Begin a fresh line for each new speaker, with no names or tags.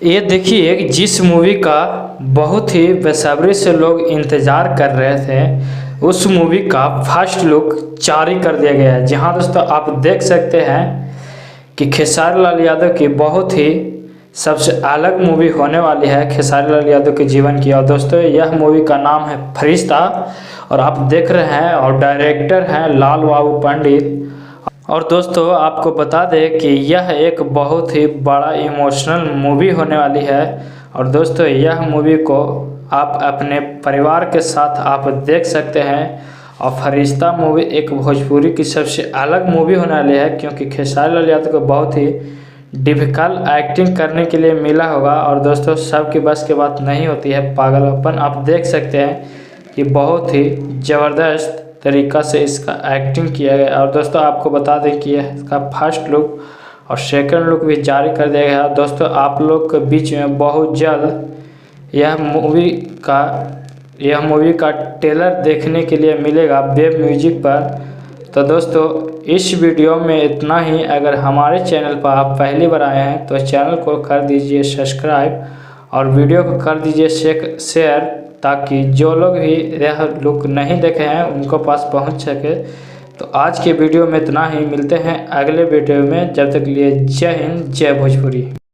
ये देखिए जिस मूवी का बहुत ही बेसब्री से लोग इंतज़ार कर रहे थे, उस मूवी का फर्स्ट लुक जारी कर दिया गया है। जहां दोस्तों आप देख सकते हैं कि खेसारी लाल यादव की बहुत ही सबसे अलग मूवी होने वाली है खेसारी लाल यादव के जीवन की। और दोस्तों यह मूवी का नाम है फरिश्ता और आप देख रहे हैं और डायरेक्टर हैं लाल बाबू पंडित। और दोस्तों आपको बता दें कि यह एक बहुत ही बड़ा इमोशनल मूवी होने वाली है। और दोस्तों यह मूवी को आप अपने परिवार के साथ आप देख सकते हैं। और फरिश्ता मूवी एक भोजपुरी की सबसे अलग मूवी होने वाली है, क्योंकि खेसारी लाल यादव को बहुत ही डिफ़िकल्ट एक्टिंग करने के लिए मिला होगा। और दोस्तों सबकी बस की बात नहीं होती है पागलपन। आप देख सकते हैं कि बहुत ही ज़बरदस्त तरीक़ा से इसका एक्टिंग किया गया। और दोस्तों आपको बता दें कि यह इसका फर्स्ट लुक और सेकंड लुक भी जारी कर दिया गया। दोस्तों आप लोग के बीच में बहुत जल्द यह मूवी का ट्रेलर देखने के लिए मिलेगा वेब म्यूजिक पर। तो दोस्तों इस वीडियो में इतना ही। अगर हमारे चैनल पर आप पहली बार आए हैं तो चैनल को कर दीजिए सब्सक्राइब और वीडियो को कर दीजिए शेयर, ताकि जो लोग भी यह लुक नहीं देखे हैं उनको पास पहुंच सके। तो आज के वीडियो में इतना ही। मिलते हैं अगले वीडियो में, जब तक के लिए जय हिंद जय भोजपुरी।